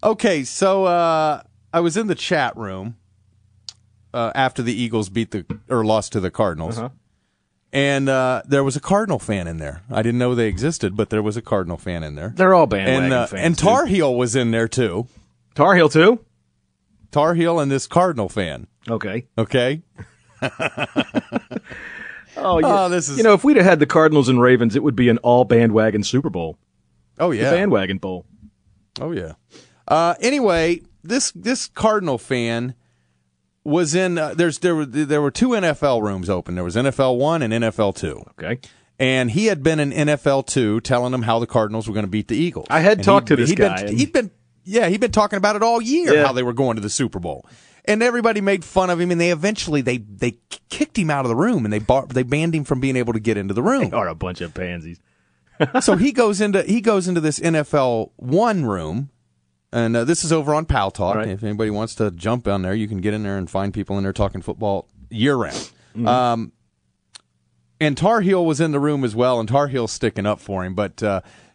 Okay, so I was in the chat room after the Eagles lost to the Cardinals. Uh-huh. And there was a Cardinal fan in there. I didn't know they existed, but there was a Cardinal fan in there. They're all bandwagon fans. And Tar Heel was in there, too. Tar Heel, too? Tar Heel and this Cardinal fan. Okay. Okay? This is... if we'd have had the Cardinals and Ravens, it would be an all-bandwagon Super Bowl. Oh, yeah. The bandwagon bowl. Oh, yeah. Anyway, this Cardinal fan was in there were two NFL rooms open. There was NFL 1 and NFL 2. Okay. And he had been in NFL 2 telling them how the Cardinals were going to beat the Eagles. I had talked to this guy. He'd been talking about it all year, how they were going to the Super Bowl. And everybody made fun of him, and they eventually they kicked him out of the room, and they banned him from being able to get into the room. They are a bunch of pansies. So he goes into this NFL 1 room. And this is over on Pal Talk. Right. If anybody wants to jump on there, you can get in there and find people in there talking football year-round. Mm-hmm. And Tar Heel was in the room as well, and Tar Heel's sticking up for him. But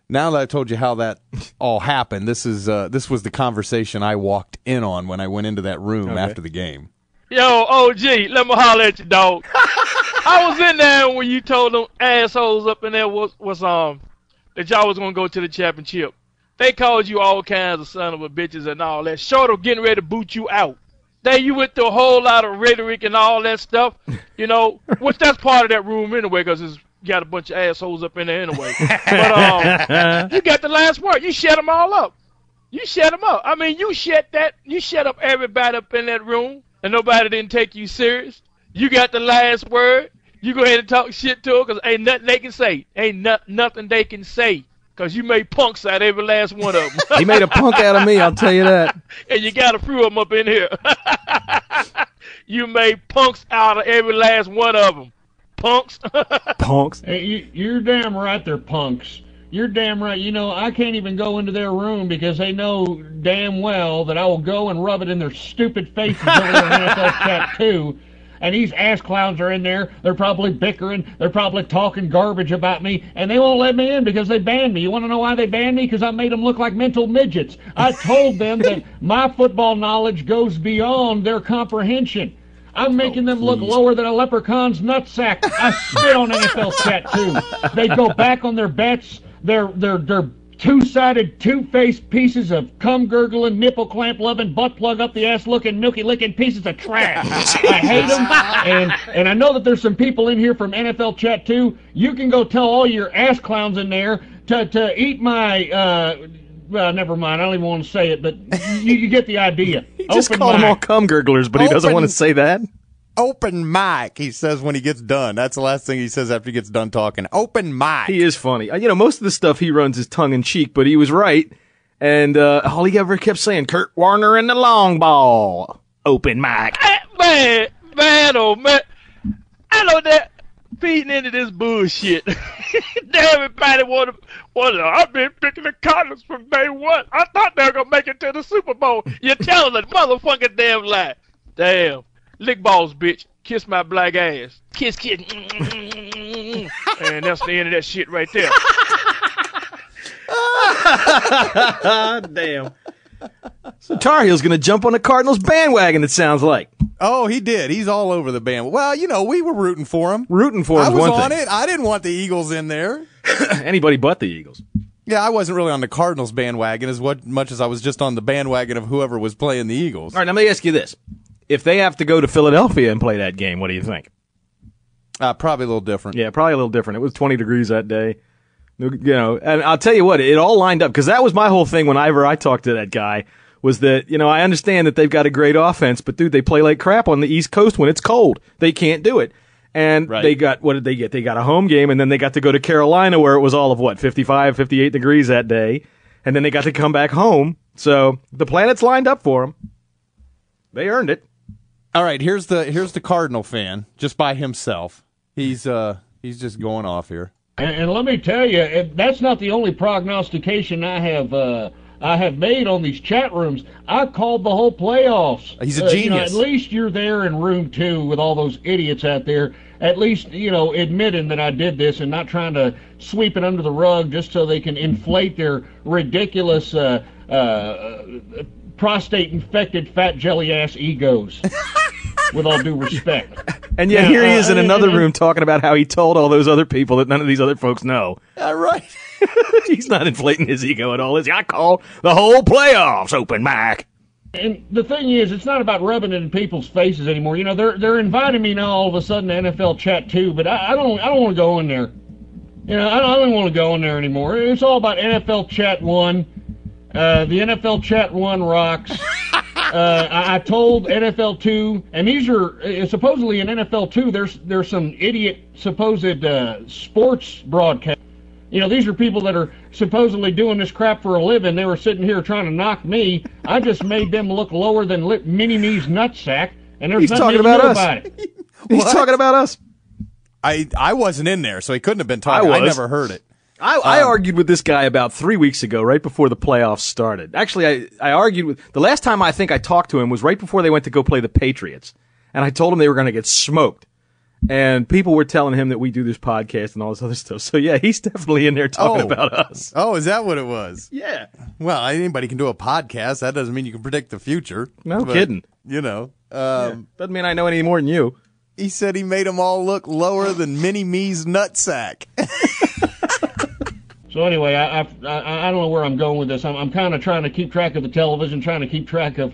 now that I told you how that all happened, this was the conversation I walked in on when I went into that room after the game. Yo, OG, let me holler at you, dog. I was in there when you told them assholes up in there that y'all was going to go to the championship. They called you all kinds of son of a bitches and all that. Short of getting ready to boot you out. Then you went through a whole lot of rhetoric and all that stuff, which that's part of that room anyway, because it's got a bunch of assholes up in there anyway. But you got the last word. You shut them all up. You shut them up. I mean, you shut up everybody up in that room, and nobody didn't take you serious. You got the last word. You go ahead and talk shit to them, because ain't nothing they can say. Ain't nothing they can say. Because you made punks out of every last one of them. He made a punk out of me, I'll tell you that. And you got a few of them up in here. You made punks out of every last one of them. Punks. Punks. Hey, you're damn right they're punks. You're damn right. I can't even go into their room because they know damn well that I will go and rub it in their stupid faces over there in NFL chat too. And these ass clowns are in there. They're probably bickering. They're probably talking garbage about me. And they won't let me in because they banned me. You want to know why they banned me? Because I made them look like mental midgets. I told them that my football knowledge goes beyond their comprehension. I'm making them look lower than a leprechaun's nutsack. I spit on NFL chat, too. They go back on their bets. They're two-sided, two-faced pieces of cum-gurgling, nipple-clamp-loving, butt-plug-up-the-ass-looking, milky-licking pieces of trash. I hate them, and I know that there's some people in here from NFL chat, too. You can go tell all your ass clowns in there to eat my, well, never mind. I don't even want to say it, but you get the idea. He just called them all cum-gurglers, but he doesn't want to say that. Open mic, he says when he gets done. That's the last thing he says after he gets done talking. Open mic. He is funny. Most of the stuff he runs is tongue-in-cheek, but he was right. And all he ever kept saying, Kurt Warner and the long ball. Open mic. Man, oh, man. I know that feeding into this bullshit. Everybody wanted. I've been picking the Cardinals from day one. I thought they were going to make it to the Super Bowl. You're telling the motherfucking damn lie. Damn. Lick balls, bitch. Kiss my black ass. Kiss. And that's the end of that shit right there. Damn. So Tar Heel's going to jump on the Cardinals bandwagon, it sounds like. Oh, he did. He's all over the band. Well, we were rooting for him. Rooting for him. I was on it. I didn't want the Eagles in there. Anybody but the Eagles. Yeah, I wasn't really on the Cardinals bandwagon as much as I was just on the bandwagon of whoever was playing the Eagles. All right, now let me ask you this. If they have to go to Philadelphia and play that game, what do you think? Probably a little different. Yeah, probably a little different. It was 20 degrees that day. And I'll tell you what, it all lined up, because that was my whole thing whenever I talked to that guy, was that, I understand that they've got a great offense, but dude, they play like crap on the East Coast when it's cold. They can't do it. And They got, what did they get? They got a home game, and then they got to go to Carolina where it was all of 55, 58 degrees that day. And then they got to come back home. So the planets lined up for them. They earned it. All right, here's the Cardinal fan, just by himself. He's just going off here. And let me tell you, that's not the only prognostication I have made on these chat rooms. I called the whole playoffs. He's a genius. At least you're there in room 2 with all those idiots out there. At least, admitting that I did this and not trying to sweep it under the rug just so they can inflate their ridiculous prostate-infected, fat jelly-ass egos, with all due respect. And yet here he is in another room talking about how he told all those other people that none of these other folks know. Right. He's not inflating his ego at all, is he? I call the whole playoffs open mic. And the thing is, it's not about rubbing it in people's faces anymore. You know, they're inviting me now all of a sudden to NFL Chat 2, but I don't want to go in there. You know, I don't want to go in there anymore. It's all about NFL Chat 1. The NFL Chat 1 rocks. I told NFL 2, and these are supposedly in NFL 2. There's some idiot supposed sports broadcast. You know, these are people that are supposedly doing this crap for a living. They were sitting here trying to knock me. I just made them look lower than Mini-Me's nutsack, and there's nothing to do about it. He's talking about us. I wasn't in there, so he couldn't have been talking. I never heard it. I argued with this guy about 3 weeks ago, right before the playoffs started. Actually, I argued with... The last time I think I talked to him was right before they went to go play the Patriots. And I told him they were going to get smoked. And people were telling him that we do this podcast and all this other stuff. So, yeah, he's definitely in there talking about us. Oh, is that what it was? Yeah. Well, anybody can do a podcast. That doesn't mean you can predict the future. No kidding. You know. Doesn't mean I know any more than you. He said he made them all look lower than Mini-Me's nutsack. So anyway, I don't know where I'm going with this. I'm kind of trying to keep track of the television, trying to keep track of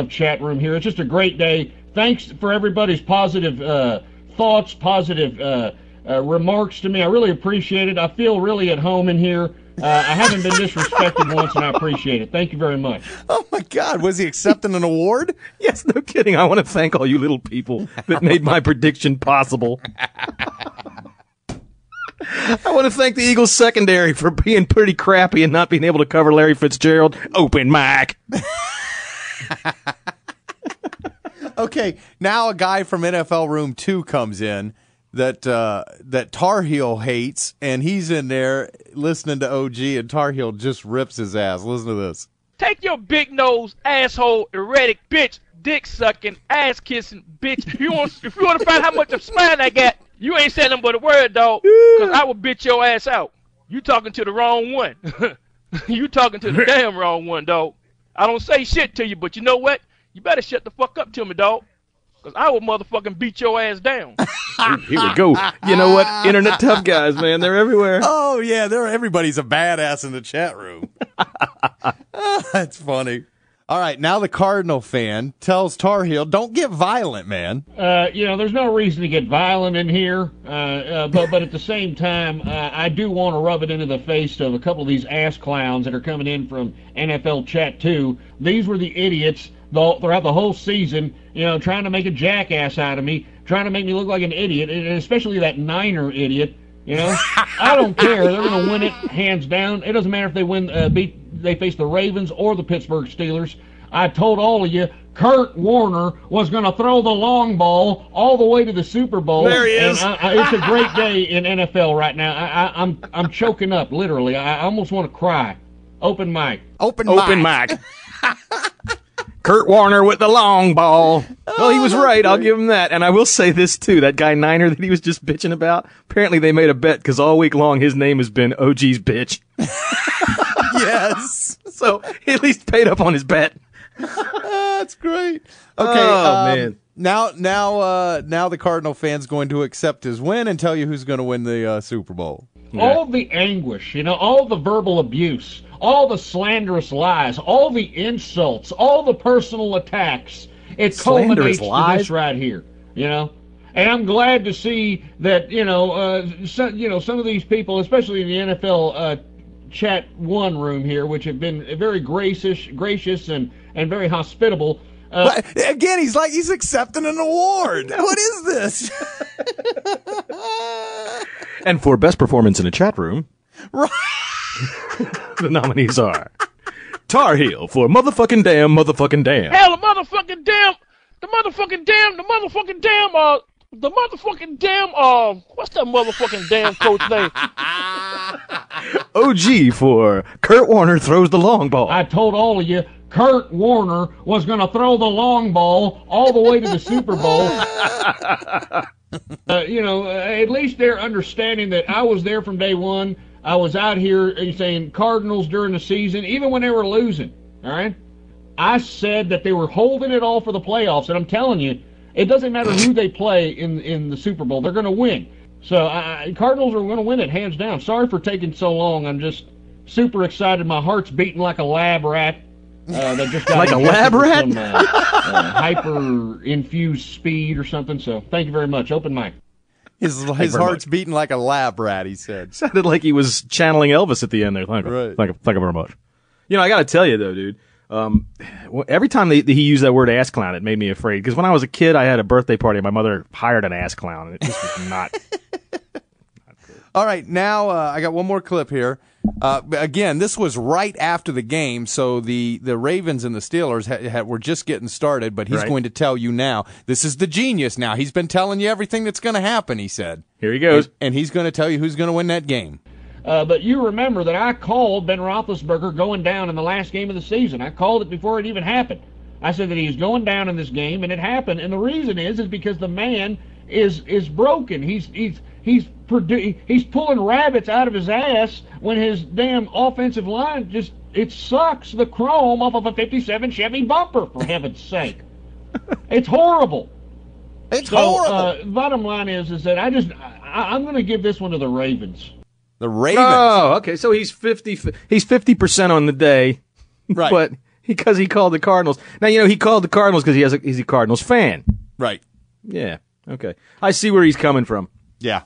chat room here. It's just a great day. Thanks for everybody's positive thoughts, positive remarks to me. I really appreciate it. I feel really at home in here. I haven't been disrespected once, and I appreciate it. Thank you very much. Oh, my God. Was he accepting an award? Yes, no kidding. I want to thank all you little people that made my prediction possible. I want to thank the Eagles secondary for being pretty crappy and not being able to cover Larry Fitzgerald. Open mic. Okay, now a guy from NFL Room 2 comes in that Tar Heel hates, and he's in there listening to OG, and Tar Heel just rips his ass. Listen to this. Take your big nose, asshole, erratic bitch, dick sucking, ass kissing bitch. If you want to find how much of spine I got, you ain't saying nothing but a word, dog, because I will bitch your ass out. You talking to the wrong one. You talking to the damn wrong one, dog. I don't say shit to you, but you know what? You better shut the fuck up to me, dog, because I will motherfucking beat your ass down. Here we go. You know what? Internet tough guys, man. They're everywhere. Oh, yeah. Everybody's a badass in the chat room. That's funny. All right, now the Cardinal fan tells Tar Heel, don't get violent, man. You know, there's no reason to get violent in here, but at the same time, I do want to rub it into the face of a couple of these ass clowns that are coming in from NFL Chat 2. These were the idiots throughout the whole season, you know, trying to make a jackass out of me, trying to make me look like an idiot, and especially that Niner idiot. You know, I don't care. They're going to win it hands down. It doesn't matter if they win, they face the Ravens or the Pittsburgh Steelers. I told all of you, Kurt Warner was going to throw the long ball all the way to the Super Bowl. There he is. And it's a great day in NFL right now. I'm choking up, literally. I almost want to cry. Open mic. Open mic. Kurt Warner with the long ball. Well, he was right. I'll give him that. And I will say this, too. That guy Niner that he was just bitching about, apparently they made a bet because all week long his name has been OG's bitch. Yes. So he at least paid up on his bet. That's great. Okay. Man. Now the Cardinal fan's going to accept his win and tell you who's going to win the Super Bowl. Yeah. All the anguish, you know, all the verbal abuse, all the slanderous lies, all the insults, all the personal attacks. It culminates to this right here, you know. And I'm glad to see that, some of these people, especially in the NFL Chat 1 room here, which have been very gracious and very hospitable. Again, he's accepting an award. What is this? And for best performance in a chat room, right. The nominees are Tar Heel for motherfucking damn. Hell, the motherfucking damn, what's that motherfucking damn coach name? OG for Kurt Warner throws the long ball. I told all of you, Kurt Warner was going to throw the long ball all the way to the Super Bowl. At least they're understanding that I was there from day one. I was out here saying Cardinals during the season, even when they were losing, all right? I said that they were holding it all for the playoffs, and I'm telling you, it doesn't matter who they play in the Super Bowl. They're going to win. So Cardinals are going to win it, hands down. Sorry for taking so long. I'm just super excited. My heart's beating like a lab rat. That just got like a lab rat? Some, hyper-infused speed or something. So thank you very much. Open mic. His heart's beating like a lab rat, he said. Sounded like he was channeling Elvis at the end there. Thank you very much. You know, I got to tell you, though, dude, every time he used that word ass clown, it made me afraid. Because when I was a kid, I had a birthday party, and my mother hired an ass clown, and it just was not good. All right, now I got one more clip here. Again, this was right after the game, so the Ravens and the Steelers were just getting started, but he's going to tell you now. This is the genius now. He's been telling you everything that's going to happen, he said. Here he goes. And he's going to tell you who's going to win that game. But you remember that I called Ben Roethlisberger going down in the last game of the season. I called it before it even happened. I said that he was going down in this game, and it happened. And the reason is because the man is broken. He's pulling rabbits out of his ass when his damn offensive line it sucks the chrome off of a 57 Chevy bumper, for heaven's sake. It's horrible. It's horrible. Bottom line is that I'm going to give this one to the Ravens. The Ravens. Oh, okay. So he's 50% on the day, right? But because he called the Cardinals. Now he called the Cardinals because he's a Cardinals fan, right? Yeah. Okay. I see where he's coming from. Yeah.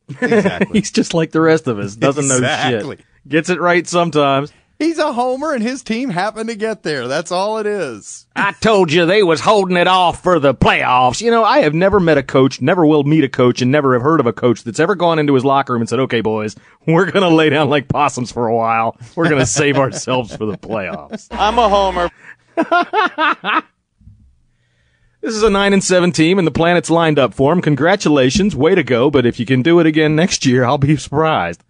Exactly. He's just like the rest of us. Doesn't know shit. Gets it right sometimes. He's a homer, and his team happened to get there. That's all it is. I told you they was holding it off for the playoffs. You know, I have never met a coach, never will meet a coach, and never have heard of a coach that's ever gone into his locker room and said, okay, boys, we're going to lay down like possums for a while. We're going to save ourselves for the playoffs. I'm a homer. This is a 9-7 team, and the planet's lined up for them. Congratulations. Way to go. But if you can do it again next year, I'll be surprised.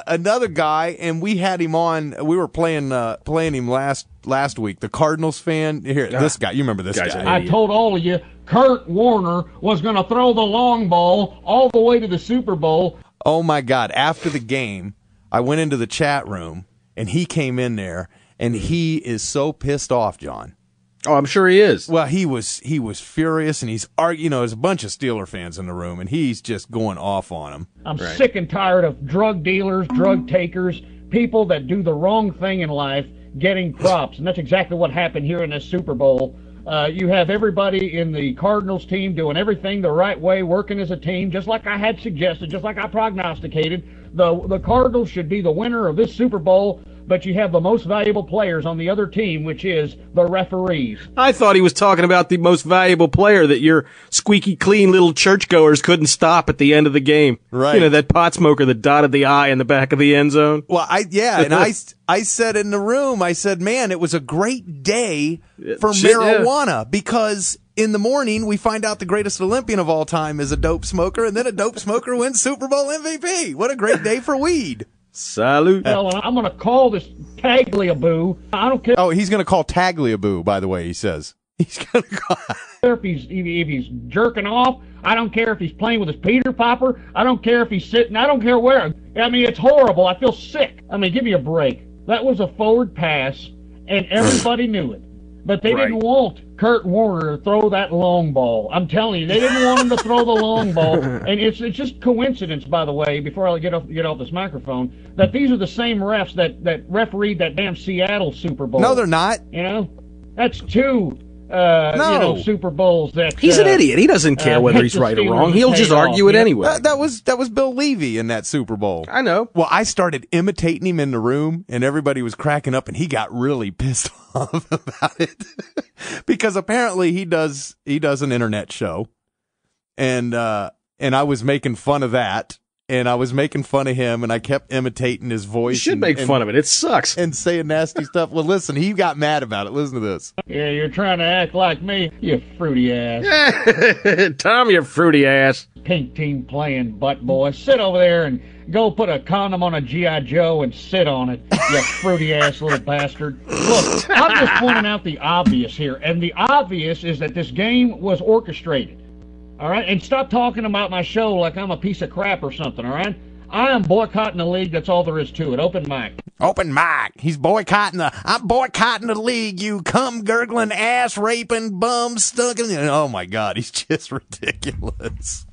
Another guy, and we had him on. We were playing him last week. The Cardinals fan. Here, this guy. You remember this guy? I told all of you, Kurt Warner was going to throw the long ball all the way to the Super Bowl. Oh my God! After the game, I went into the chat room, and he came in there, and he is so pissed off, John. Oh, I'm sure he is. Well, he was furious, and he's arguing. There's a bunch of Steeler fans in the room, and he's just going off on him. I'm sick and tired of drug dealers, drug takers, people that do the wrong thing in life getting props, and that's exactly what happened here in this Super Bowl. You have everybody in the Cardinals team doing everything the right way, working as a team, just like I had suggested, just like I prognosticated. The Cardinals should be the winner of this Super Bowl, but you have the most valuable players on the other team, which is the referees. I thought he was talking about the most valuable player that your squeaky clean little churchgoers couldn't stop at the end of the game. Right. You know, that pot smoker that dotted the I in the back of the end zone. Well, and I said in the room, I said, man, it was a great day for marijuana because in the morning we find out the greatest Olympian of all time is a dope smoker, and then a dope smoker wins Super Bowl MVP. What a great day for weed. Salute. Well, I'm going to call this Tagliabue. I don't care. Oh, he's going to call Tagliabue, by the way, he says. He's going to call. If he's jerking off. I don't care if he's playing with his Peter Popper. I don't care if he's sitting. I don't care where. I mean, it's horrible. I feel sick. I mean, give me a break. That was a forward pass, and everybody knew it. But they didn't want Kurt Warner to throw that long ball. I'm telling you, they didn't want him to throw the long ball. And it's just coincidence, by the way, before I get off this microphone, that these are the same refs that refereed that damn Seattle Super Bowl. No, they're not. You know, that's two Super Bowls that he's an idiot. He doesn't care whether he's right or wrong. He'll just argue it anyway. That was Bill Levy in that Super Bowl. I know. Well, I started imitating him in the room, and everybody was cracking up, and he got really pissed off about it because apparently he does an internet show, and I was making fun of that. And I was making fun of him, and I kept imitating his voice. You should make fun of it. It sucks. And saying nasty stuff. Well, listen, he got mad about it. Listen to this. Yeah, you're trying to act like me, you fruity ass. Tom, you fruity ass. Pink team playing butt boy. Sit over there and go put a condom on a G.I. Joe and sit on it, you fruity ass little bastard. Look, I'm just pointing out the obvious here. And the obvious is that this game was orchestrated. All right, and stop talking about my show like I'm a piece of crap or something, all right? I am boycotting the league. That's all there is to it. Open mic. Open mic. He's boycotting I'm boycotting the league, you cum gurgling, ass raping, bum stuck in. Oh my God, he's just ridiculous.